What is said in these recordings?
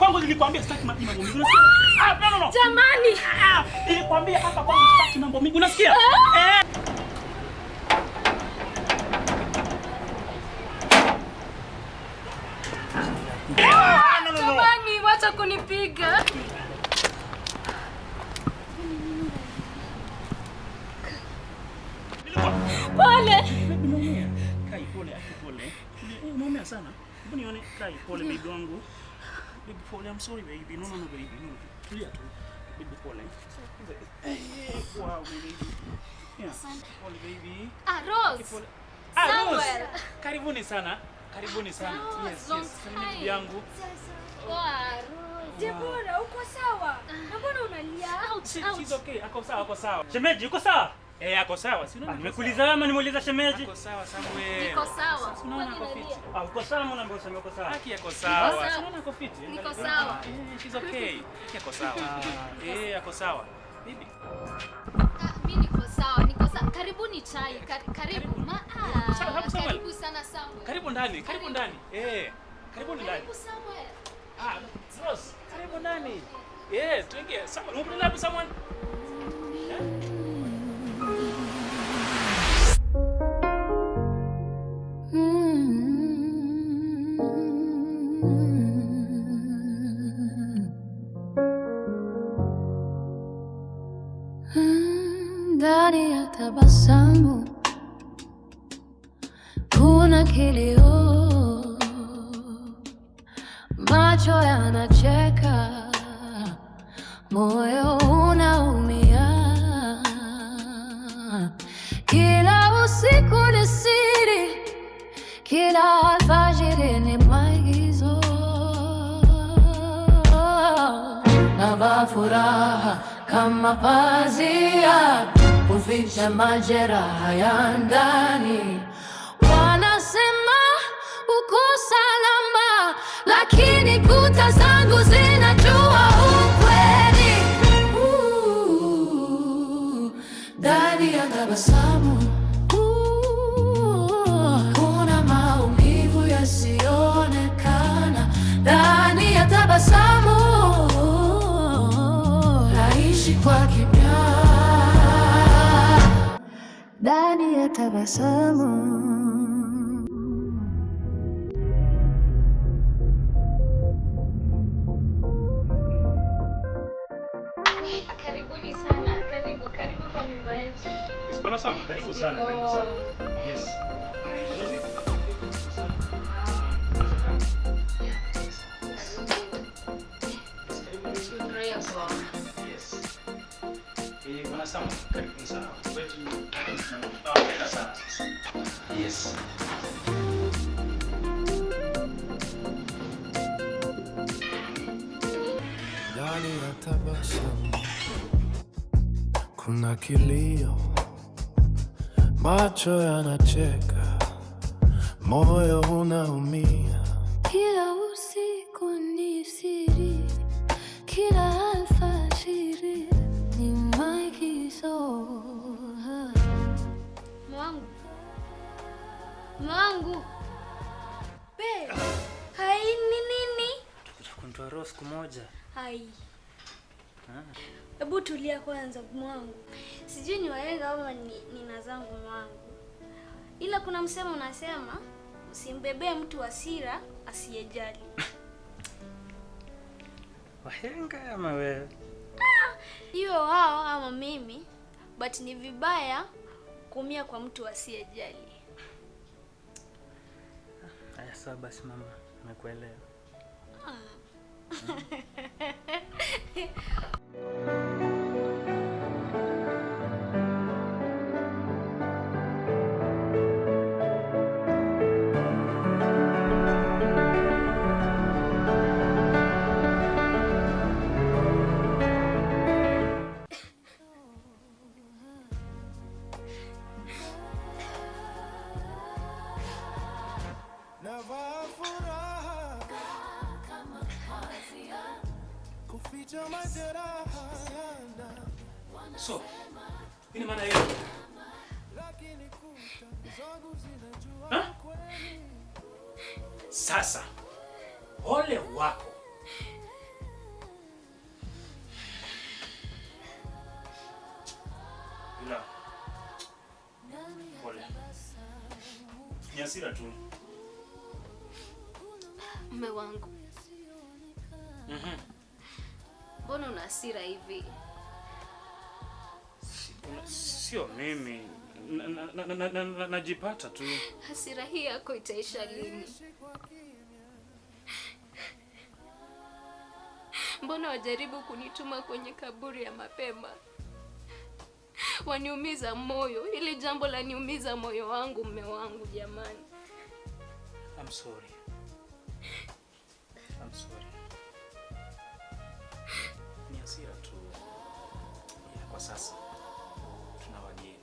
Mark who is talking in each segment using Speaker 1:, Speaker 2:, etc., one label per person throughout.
Speaker 1: kwangu nilikwambia sitaki mambo mingi. No.
Speaker 2: Jamani.
Speaker 1: Nilikwambia hapa kwangu sitaki mambo mingi. Unasikia? No.
Speaker 2: Jamani, wacha kunipiga. Pole.
Speaker 1: Kai pole. Unaumia sana. Hebu nione Kai pole baby wangu. Baby pole, I'm sorry baby. No baby. No. Tulia tu. Baby pole. Wow baby. Yeah. Pole baby.
Speaker 2: Rose.
Speaker 1: Rose. Karibuni sana. Yes. Bibi yangu.
Speaker 2: Debora, uko sawa? Na mbona unalia?
Speaker 1: She's okay. Ako sawa. Shemeji, uko sawa? Ako sawa. Si unaona? Nimekuuliza wewe ama nimuuliza shemeji? Ako sawa Samuel.
Speaker 2: Niko sawa.
Speaker 1: Unaona ako fit. Uko sawa mbona unasema uko sawa?
Speaker 3: Haki yako sawa.
Speaker 1: Unaona ako fit?
Speaker 2: Niko sawa.
Speaker 3: She's okay. Yako sawa. Yako sawa. Bibi.
Speaker 2: Mimi niko sawa. Karibuni chai. Karibu. Karibu sana Samuel.
Speaker 3: Karibu ndani. Karibuni ndani.
Speaker 2: Karibu Samuel.
Speaker 3: Rose, karibu ndani. Tuingie. Samuel, unapenda wapi Samuel?
Speaker 4: Ndani ya tabasamu kuna kilio, macho yanacheka, moyo unaumia. Kila usiku ni siri, kila alfajiri ni maigizo. Navaa furaha kama pazia kuficha majeraha ya ndani. Wanasema uko salama, lakini kuta zangu zinajua ukweli. Ndani ya tabasamu kuna maumivu yasiyoonekana. Ndani ya tabasamu naishi kwa kimya. Ndani ya tabasamu.
Speaker 2: Karibuni sana. Karibu kwa nyumba yetu.
Speaker 1: Karibu sana. Yes. Karibu sana. Yes.
Speaker 5: Ndani ya tabasamu kuna kilio, macho yanacheka, moyo unaumia.
Speaker 4: Kila usiku ni siri, kila alfajiri ni maigizo.
Speaker 2: Mwangu. Hai nini?
Speaker 1: Tutakuntoa Rose siku moja.
Speaker 2: Hai. Hebu tulia kwanza mwangu. Sijui ni wahenga au nina zangu mwangu. Ila kuna msemo unasema usimbebee mtu hasira asiyejali.
Speaker 1: Wahenga ama wewe?
Speaker 2: Iwe wao ama mimi, but ni vibaya kuumia kwa mtu asiyejali.
Speaker 1: Haya sawa basi mama, nimekuelewa.
Speaker 5: Navaa furaha kama pazia kuficha majeraha ya ndani.
Speaker 3: So, nini maana hiyo?
Speaker 5: Lakini kuta zangu zinajua kweli.
Speaker 3: Sasa, ole wako
Speaker 1: hasira tu.
Speaker 2: Mume wangu. Mbona una hasira hivi?
Speaker 1: Sio mimi. Najipata tu.
Speaker 2: Hasira hii yako itaisha lini? Mbona wajaribu kunituma kwenye kaburi ya mapema? Waniumiza moyo. Ili jambo la niumiza moyo wangu, mume wangu jamani.
Speaker 1: I'm sorry. Ni hasira tu. Kwa sasa tuna wageni.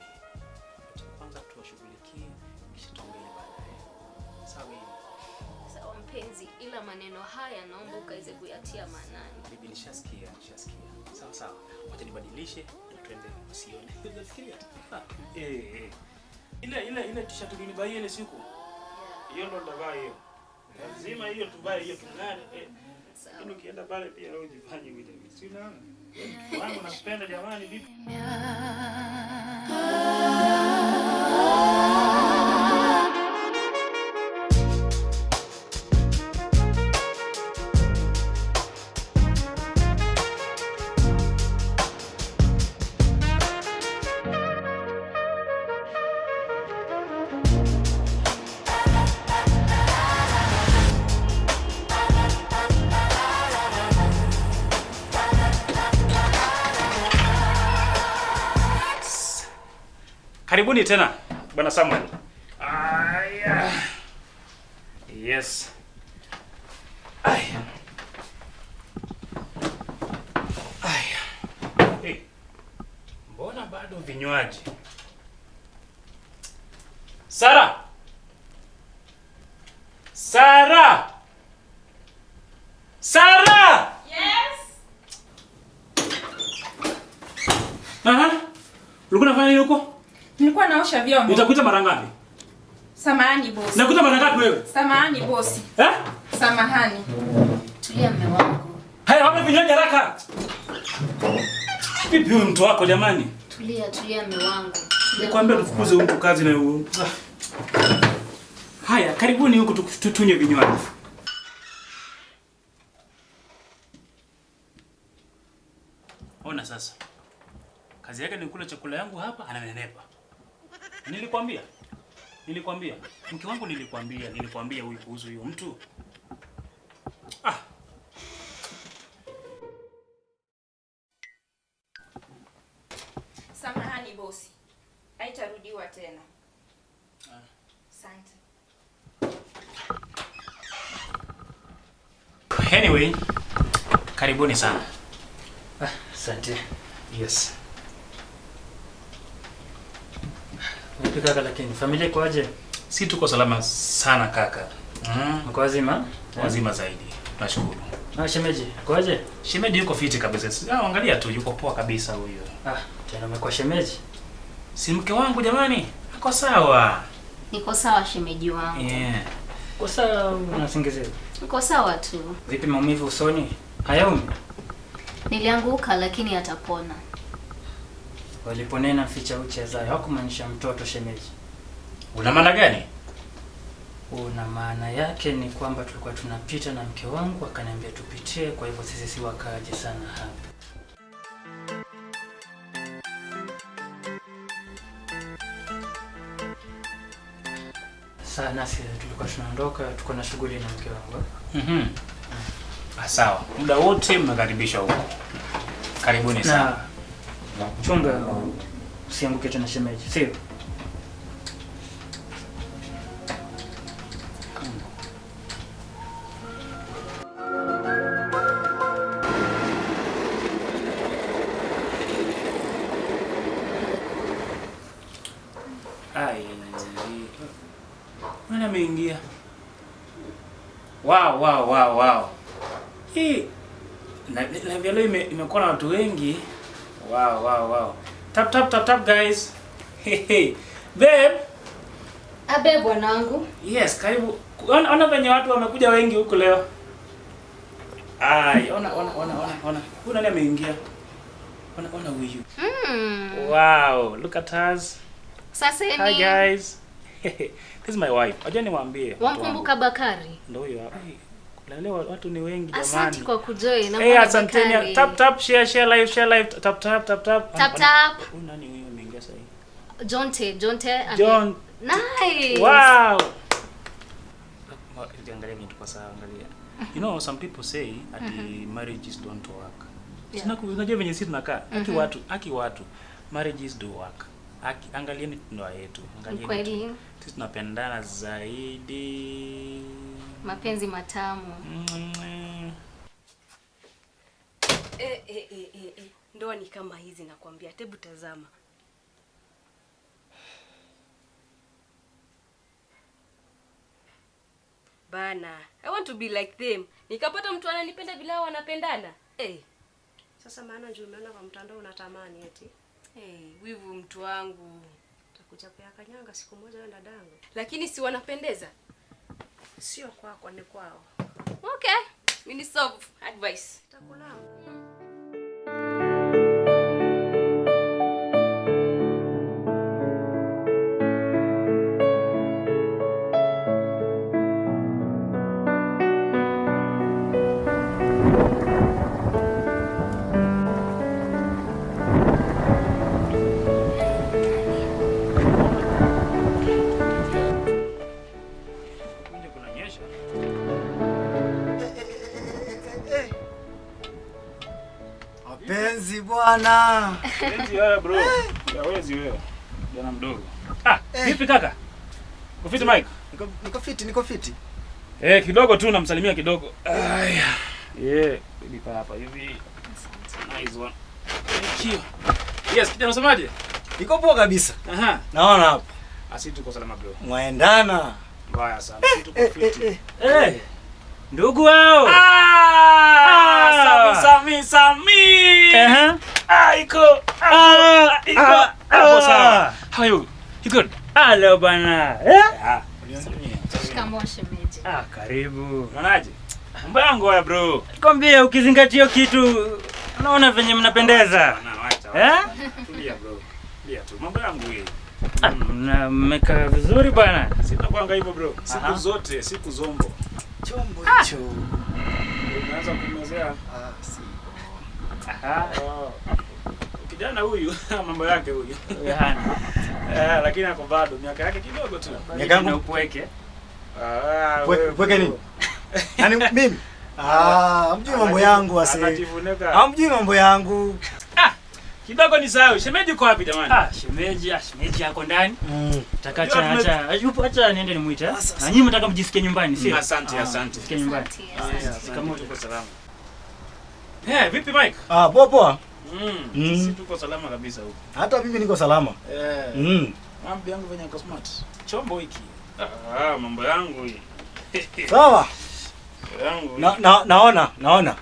Speaker 1: Kwanza tuwashughulikie kisha tuongee baadaye. Sawa?
Speaker 2: Sawa mpenzi, ila maneno haya naomba ukaweze kuyatia maanani.
Speaker 1: Bibi nishasikia. Sawa. Wacha nibadilishe twende usione. Unafikiria? Ile t-shirt nilibaia ile siku. Hiyo ndo ndavaa hiyo. Lazima hiyo tuvae hiyo tungane. Sawa. Ukienda pale pia wewe ujifanye vile. Si unaona? Wangu nakupenda jamani vipi? Karibuni tena Bwana Samuel. Aya. Yes. Aya. Hey. Mbona bado vinywaji? Sara!
Speaker 6: Yes.
Speaker 1: Ulikuwa unafanya nini huko?
Speaker 6: Nilikuwa naosha vyombo.
Speaker 1: Nitakuita mara ngapi?
Speaker 6: Samahani bosi.
Speaker 1: Nakuita mara ngapi wewe?
Speaker 6: Samahani bosi. Samahani.
Speaker 2: Tulia mume wangu.
Speaker 1: Haya, wape vinywaji haraka. Vipi huyu mtu wako jamani?
Speaker 2: Tulia mume wangu.
Speaker 1: Nikwambia tufukuze mtu kazi na huyu. Haya, karibuni huku tunywe vinywaji. Ona sasa. Kazi yake ni kula chakula yangu hapa, ananenepa. Nilikwambia. Mke wangu nilikwambia huyu kuhusu huyo mtu.
Speaker 6: Samahani bosi. Haitarudiwa tena. Asante.
Speaker 1: Anyway, karibuni sana.
Speaker 3: Asante.
Speaker 1: Yes.
Speaker 3: Vipi kaka, lakini familia ikoje?
Speaker 1: Si tuko salama sana kaka.
Speaker 3: Mko wazima?
Speaker 1: Wazima zaidi. Nashukuru.
Speaker 3: Shemeji, ikoje?
Speaker 1: Shemeji yuko fiti kabisa. Angalia tu yuko poa kabisa huyo.
Speaker 3: Tena umekuwa shemeji?
Speaker 1: Si mke wangu jamani. Ako sawa.
Speaker 2: Niko sawa shemeji wangu.
Speaker 1: Yeah.
Speaker 3: Uko sawa, unasingizia?
Speaker 2: Niko sawa tu.
Speaker 3: Vipi maumivu usoni? Hayaumi?
Speaker 2: Nilianguka lakini atapona.
Speaker 3: Waliponena ficha uchi azayo, hakumaanisha mtoto shemeji.
Speaker 1: Una maana gani?
Speaker 3: Una maana yake ni kwamba tulikuwa tunapita na mke wangu akaniambia tupitie, kwa hivyo sisi si wakaaje sana hapa. Sana sisi tulikuwa tunaondoka, tuko na shughuli na mke wangu.
Speaker 1: Sawa. Muda wote mnakaribishwa huko. Karibuni sana.
Speaker 3: Chunga usianguke tena shemeji, sio?
Speaker 1: Mana ameingia? Wow. Hii na vile imekuwa na watu wengi. Wow. Tap guys. Hey. Babe.
Speaker 2: Abe bwanangu.
Speaker 1: Yes, karibu. Ona venye watu wamekuja wengi huko leo. Ona. Huyu nani ameingia? Ona huyu. Wow, look at us.
Speaker 2: Sasa
Speaker 1: Hi guys. This is my wife. Aje niwaambie.
Speaker 7: Wamkumbuka Bakari?
Speaker 1: Ndio huyo. Leo watu ni wengi jamani.
Speaker 7: Asante kwa kujoin na
Speaker 1: Bakari. Asanteni. Tap share live tap.
Speaker 7: Tap.
Speaker 1: Huyu nani huyo ameingia sasa hivi?
Speaker 7: John. Nice.
Speaker 1: Wow. Angalia kitu kwa sawa, angalia. You know some people say that marriages don't work. Sina unajua venye sisi tunakaa. Aki watu marriages do work. Angalieni ndoa yetu.
Speaker 7: Kweli.
Speaker 1: Sisi tunapendana zaidi.
Speaker 7: Mapenzi matamu.
Speaker 8: Ndoa ni kama hizi nakwambia. Hebu tazama. Bana, I want to be like them. Nikapata mtu ananipenda bila wanapendana. Sasa maana ndio umeona kwa mtandao unatamani eti. Wivu mtu wangu. Utakuchapea kanyanga siku moja wewe dadangu. Lakini si wanapendeza? Sio kwako, ni kwao. Okay. Mimi ni soft advice. Takulama.
Speaker 9: Penzi bwana.
Speaker 1: Penzi wewe bro. Hawezi wewe. Bwana mdogo. Vipi kaka? Ufiti Mike?
Speaker 9: Niko fiti.
Speaker 1: Kidogo tu namsalimia kidogo. Aya. Bibi hapa hivi. Nice one. Thank you. Yes, kijana unasemaje?
Speaker 9: Niko poa kabisa.
Speaker 1: Aha.
Speaker 9: Naona hapo.
Speaker 1: Asi tuko salama bro.
Speaker 9: Mwaendana.
Speaker 1: Mbaya sana. Tuko fiti.
Speaker 3: Ndugu wao.
Speaker 1: Sami. Iko hapo sawa. How are you? You good?
Speaker 3: Hello bana.
Speaker 7: Shikamoo shemeji.
Speaker 3: Karibu.
Speaker 1: Unaonaje? Mambo yangu haya bro.
Speaker 3: Kwambia ukizingatia kitu unaona venye mnapendeza.
Speaker 1: Tulia bro. Tulia tu. Mambo yangu hii.
Speaker 3: Mmekaa vizuri bana.
Speaker 1: Sitakwanga hivyo bro. Siku zombo.
Speaker 9: Chombo hicho.
Speaker 1: Unaanza kumezea. Kijana huyu mambo yake huyu. Lakini ako bado miaka yake kidogo tu.
Speaker 3: Miaka yangu upweke.
Speaker 9: Upweke nini? Yaani mimi? Hamjui mambo yangu wase. Hamjui mambo yangu.
Speaker 1: Kidogo ni sawa. Shemeji uko wapi jamani?
Speaker 3: Shemeji yako ndani. Acha niende nimuite. Na nyinyi mtaka mjisikie nyumbani, sio?
Speaker 1: Asante.
Speaker 3: Mjisikie nyumbani.
Speaker 1: Kama tuko salama. Vipi Mike?
Speaker 9: Poa.
Speaker 1: Sisi tuko salama kabisa huko.
Speaker 9: Hata mimi niko salama.
Speaker 1: Mambo yangu venye yako smart. Chombo hiki. Mambo yangu hii.
Speaker 9: Sawa.
Speaker 1: Yangu.
Speaker 9: Naona. Naona.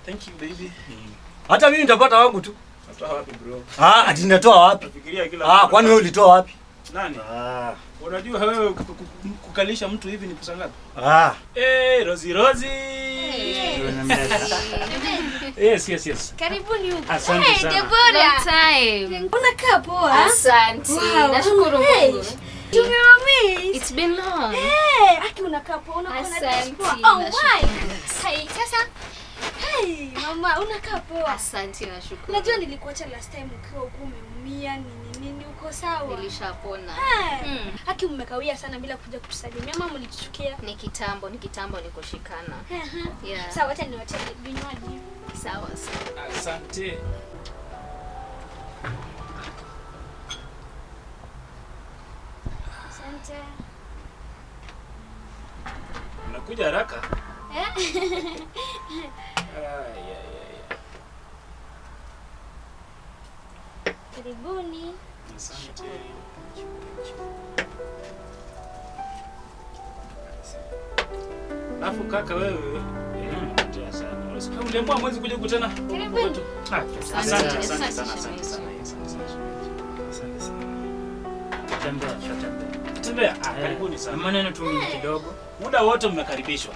Speaker 1: Thank you baby.
Speaker 9: Hata mimi nitapata wangu tu.
Speaker 1: Natoa wapi bro?
Speaker 9: Ati nitatoa wapi?
Speaker 1: Nafikiria kila
Speaker 9: kwani wewe ulitoa wapi?
Speaker 1: Nani? Unajua wewe kukalisha mtu hivi ni pesa ngapi? Rozi. Yes.
Speaker 2: Karibuni huko.
Speaker 3: Asante sana.
Speaker 2: Deborah.
Speaker 7: Time.
Speaker 2: Unakaa poa?
Speaker 7: Asante. Nashukuru Mungu.
Speaker 2: Tumewamiss.
Speaker 7: It's been long.
Speaker 2: Aki unakaa poa, unakaa
Speaker 7: Asante.
Speaker 2: Oh my. Sasa. Mama, unakaa poa.
Speaker 7: Asante, nashukuru.
Speaker 2: Najua nilikuacha last time ukiwa huko umeumia nini uko sawa?
Speaker 7: Nilishapona.
Speaker 2: Aki mmekawia sana bila kuja kutusalimia. Mama mlituchukia.
Speaker 7: Ni kitambo nikushikana. Yeah.
Speaker 2: Sawa, acha niwache vinywaji.
Speaker 7: Sawa.
Speaker 1: Asante. Unakuja haraka?
Speaker 2: Karibuni.
Speaker 1: Asante. Alafu kaka wewe, unapotea sana. Uliamua mwezi kuja kukutana?
Speaker 2: Karibuni.
Speaker 1: Asante sana. Tembea. Karibuni sana.
Speaker 3: Maneno tu kidogo.
Speaker 1: Muda wote mmekaribishwa.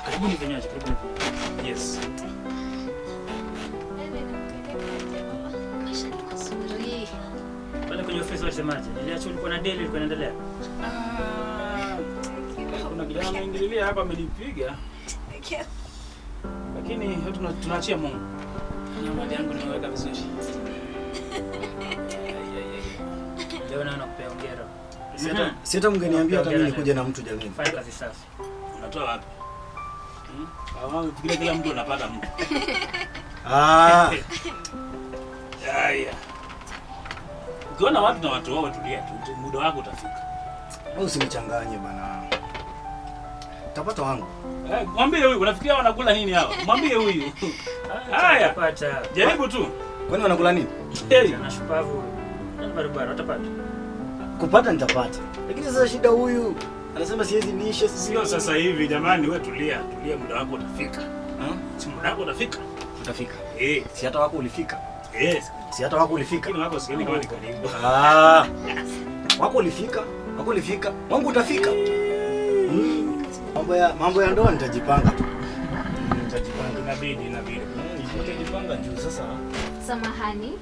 Speaker 3: Karibuni vinywaji.
Speaker 1: Yes.
Speaker 3: Pale kwenye ofisi Sasa unasemaje? Niliacha ulikuwa na deal ilikuwa inaendelea.
Speaker 1: Kuna kijana anaingililia hapa amenipiga. Lakini tunaachia Mungu. Mali yangu nimeweka vizuri.
Speaker 3: Leo naona kupea hongera.
Speaker 9: Sita mngeniambia hata mimi nikuja na mtu jamani.
Speaker 3: Fanya kazi safi.
Speaker 1: Unatoa wapi? Kila mtu anapata mtu. Haya. Ukiona watu na watu wao tulia tu, muda wako utafika.
Speaker 9: Wewe usinichanganye bana. Utapata wangu.
Speaker 1: Mwambie huyu, unafikiria wanakula nini hao? Mwambie huyu. Haya,
Speaker 3: pata.
Speaker 1: Jaribu tu.
Speaker 9: Kwani wanakula nini?
Speaker 3: Ana shupavu. Barabara utapata.
Speaker 9: Kupata nitapata. Lakini sasa shida huyu anasema siwezi niishe.
Speaker 1: Sio sasa hivi jamani, wewe tulia, muda wako utafika. Si muda wako utafika.
Speaker 9: Utafika. Si hata wako ulifika. Si hata wako ulifika.
Speaker 1: Lakini wako sikieni kama ni karibu.
Speaker 9: Wako ulifika. Wangu utafika. Mambo ya ndoa nitajipanga tu.
Speaker 1: Nitajipanga inabidi. Nitajipanga juu sasa.
Speaker 7: Samahani.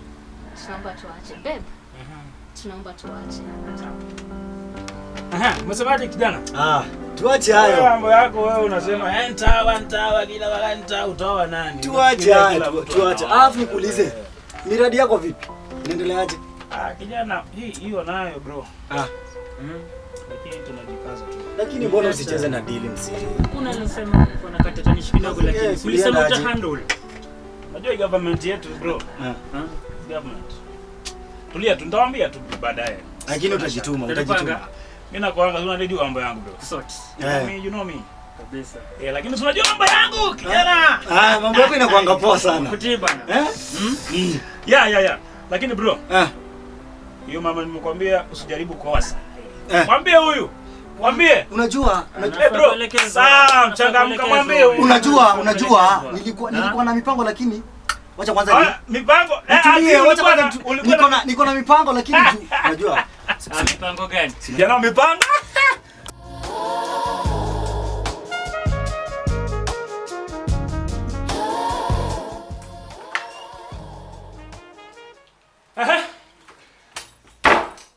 Speaker 7: Tunaomba tuache. Babe. Tunaomba tuache.
Speaker 1: Umesemaje kijana?
Speaker 9: Tuache hayo.
Speaker 1: Mambo yako wewe unasema ntawa kila wakati utaoa nani?
Speaker 9: Tuache hayo. Alafu nikuulize. Miradi yako vipi? Inaendeleaje?
Speaker 1: Kijana, hiyo nayo bro. Lakini tunajikaza tu.
Speaker 9: Lakini mbona usicheze na deal msiri?
Speaker 3: Kuna nilisema kuna katatanishi kidogo lakini ulisema uta handle.
Speaker 1: Unajua government yetu bro. Government. Tulia tu, nitawaambia tu baadaye.
Speaker 9: Lakini utajituma.
Speaker 1: Mimi nakuanga unajua mambo yangu bro.
Speaker 3: Sort.
Speaker 1: You know me.
Speaker 3: Kabisa.
Speaker 1: Lakini unajua mambo yangu kijana.
Speaker 9: Mambo yako inakuanga poa sana.
Speaker 3: Kutii bana.
Speaker 1: Yeah. Lakini bro. Hiyo mama nimekwambia usijaribu kosa. Mwambie huyu. Mwambie.
Speaker 9: Unajua
Speaker 1: bro. Sawa, mchangamka mwambie huyu.
Speaker 9: Unajua nilikuwa na mipango lakini wacha kwanza
Speaker 1: mipango.
Speaker 9: Wacha kwanza niko na mipango lakini unajua.
Speaker 3: Mipango gani?
Speaker 1: Sijana mipango.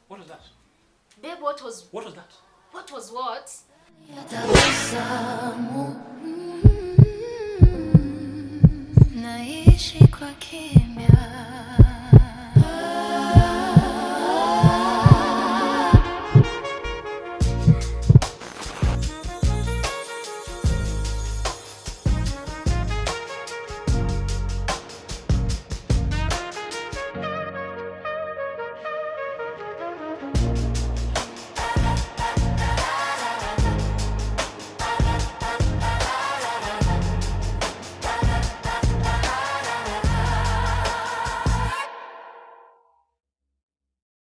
Speaker 1: What was that?
Speaker 7: Babe, what was
Speaker 1: that?
Speaker 7: What was what?
Speaker 4: Naishi kwa